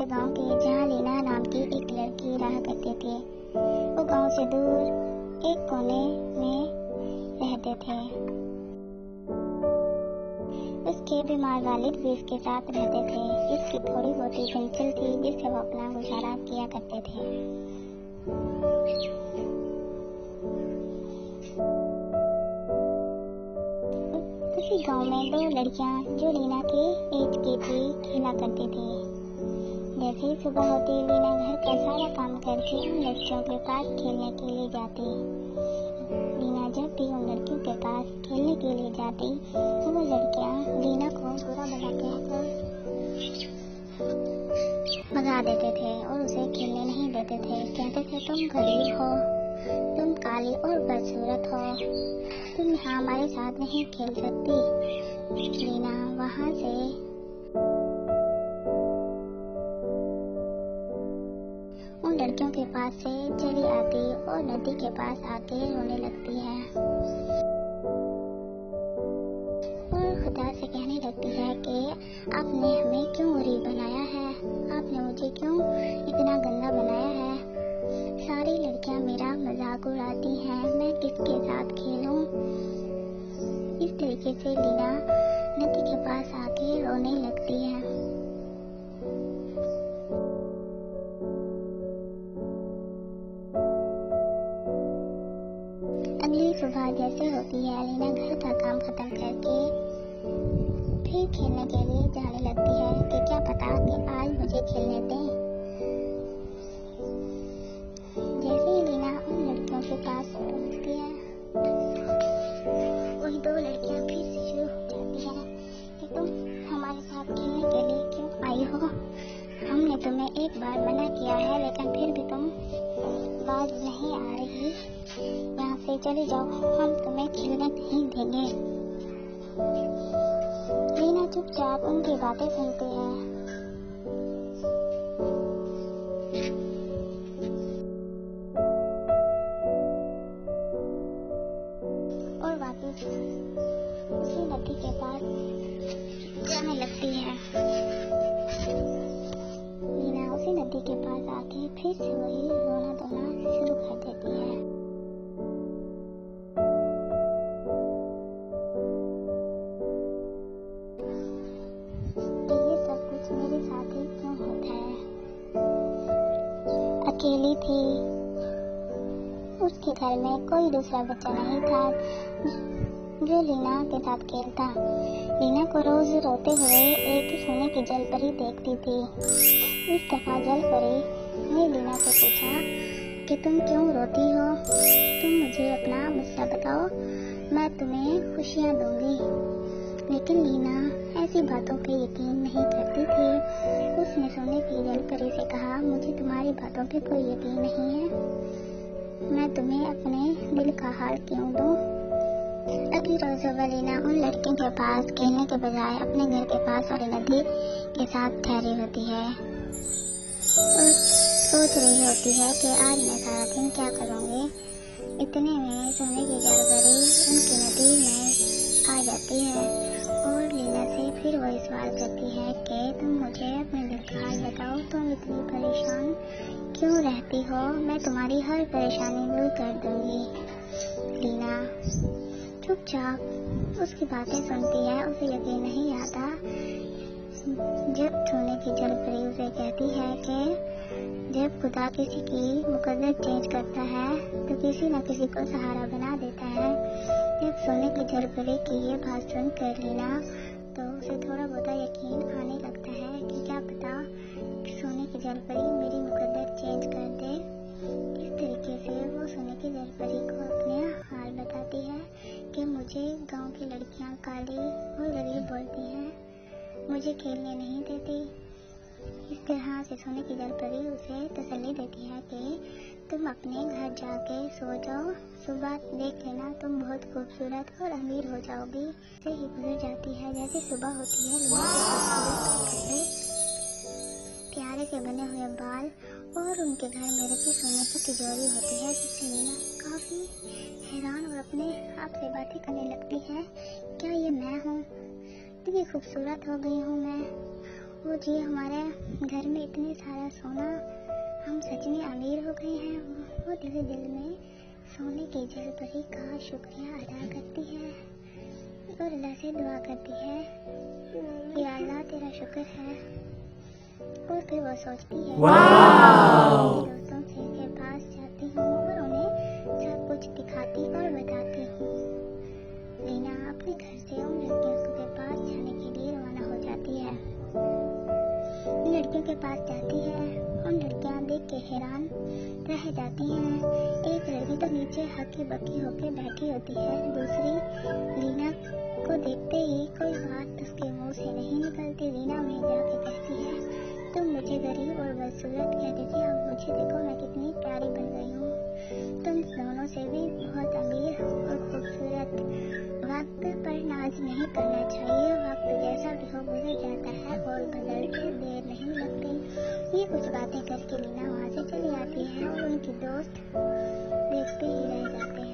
गांव के जहां लीना नाम की एक लड़की रहा करती थी। वो गांव से दूर एक कोने में रहते थे। उसके बीमार वालिद भी उसके साथ रहते थे। इसकी थोड़ी बहुत पेंशन थी जिससे वो अपना गुजारा किया करते थे। उसी गांव में दो लड़कियां जो लीना के एज की थी खेला करती थी। जैसे ही सुबह होती लीना घर का सारा काम करके उन लड़कियों के पास खेलने के लिए जाती। लीना जब भी उन लड़कियों के पास खेलने के लिए जाती तो वो लड़कियां लीना को बुरा भला कहकर भगा देते थे और उसे खेलने नहीं देते थे। कहते थे तुम गरीब हो, तुम काली और बदसूरत हो, तुम यहाँ हमारे साथ नहीं खेल सकती। लीना वहाँ से उन लड़कियों के पास से चली आती और नदी के पास आके रोने लगती है और खुदा से कहने लगती है कि आपने हमें क्यों गरीब बनाया है, आपने मुझे क्यों इतना गंदा बनाया है। सारी लड़कियां मेरा मजाक उड़ाती हैं, मैं किसके साथ खेलूं। इस तरीके से लीना नदी के पास आके रोने लगती है। अगली सुबह जैसे होती है लीना घर का काम खत्म करके फिर खेलने के लिए जाने लगती है कि क्या पता कि आज मुझे खेलने दें। जैसे ही लीना उन लड़कियों के पास पहुंचती है वही दो लड़कियां फिर से शुरू हो जाती हैं कि तुम हमारे साथ खेलने के लिए क्यों आई हो। हमने तुम्हें एक बार मना किया है लेकिन फिर भी तुम बाज नहीं आ रही। यहाँ से चले जाओ, हम तुम्हें खेलने नहीं देंगे। लीना चुपचाप उनकी बातें सुनती है और वापस उसी नदी के पास जाने लगती है। लीना उसी नदी के पास आके फिर से वही रोना धोना शुरू कर देती है। ये सब कुछ मेरे साथ ही क्यों होता है। अकेली थी, उसके घर में कोई दूसरा बच्चा नहीं था जो लीना के साथ खेलता। लीना को रोज रोते हुए एक सोने की जल परी देखती थी। इस दफा जल परी ने लीना से पूछा कि तुम क्यों रोती हो, तुम मुझे अपना मसला बताओ, मैं तुम्हें खुशियाँ दूंगी। लेकिन लीना ऐसी बातों पे यकीन नहीं करती थी। उसने सोने की जल परी से कहा, मुझे तुम्हारी बातों पे कोई यकीन नहीं है, मैं तुम्हें अपने दिल का हाल क्यों दूं। अगली रोज सुबह लीना उन लड़कियों के पास खेलने के बजाय अपने घर के पास वाली नदी के साथ ठहरी होती है और सोच रही होती है कि आज मैं सारा दिन क्या करूँगी। इतने में सोने की जल परी उनकी नदी में आ जाती है और लीना से फिर वही सवाल करती है कि तुम मुझे अपने दिल का हाल बताओ, तुम इतनी परेशान क्यों रहती हो, मैं तुम्हारी हर परेशानी दूर कर दूंगी। लीना चुपचाप उसकी बातें सुनती है। उसे यकीन नहीं आता जब सोने की जल परी उसे कहती है कि जब खुदा किसी की मुकद्दर चेंज करता है तो किसी न किसी को सहारा बना देता है। जब सोने की जल परी की ये बात सुन कर लीना तो उसे थोड़ा बहुत यकीन आने लगता है कि क्या पता सोने की जल परी मेरी मुकद्दर चेंज कर दे। इस तरीके से वो सोने की जल परी को अपने हाल बताती है कि मुझे गांव की लड़कियां काली और गरीब बोलती हैं, मुझे खेलने नहीं देती। इस तरह से सोने की जल परी उसे तसल्ली देती है कि तुम अपने घर जाके सो जाओ, सुबह देख लेना तुम बहुत खूबसूरत और अमीर हो जाओगी। से ही गुजर जाती है। जैसे सुबह होती है लीना के प्यारे से बने हुए बाल और उनके घर में रखी सोने की तिजोरी होती है जिससे लीना काफी हैरान और अपने आप से बातें करने लगती है, क्या ये मैं हूँ, इतनी खूबसूरत हो गई हूँ मैं वो जी हमारे घर में इतने सारा सोना, हम सच में अमीर हो गए हैं। वो दिल में सोने की जलपरी का शुक्रिया अदा करती है और अल्लाह से दुआ करती है कि अल्लाह तेरा शुक्र है। और फिर वो सोचती है अपने दोस्तों से के पास जाती हूँ और उन्हें सब कुछ दिखाती और बताती हूँ। लीना अपने घर से उन लड़कियों के पास जाने के लिए रवाना हो जाती है। लड़कियों के पास जाती है, उन लड़कियां देख के हैरान रह जाती हैं। एक लड़की तो नीचे हक्की बक्की होकर बैठी होती है, दूसरी लीना को देखते ही कोई बात उसके मुंह से नहीं निकलती। लीना में जाके कहती है, तुम मुझे गरीब और बदसूरत कहते थे, अब मुझे देखो मैं कितनी प्यारी बन गई हूँ। तुम दोनों से भी बहुत अमीर और खूबसूरत। वक्त पर नाज नहीं करना चाहिए, वक्त जैसा भी हो गुजर जाता है और बदलते देर नहीं लगती। ये कुछ बातें करके लीना वहाँ से चली आती है और उनकी दोस्त देखते ही रह जाते हैं।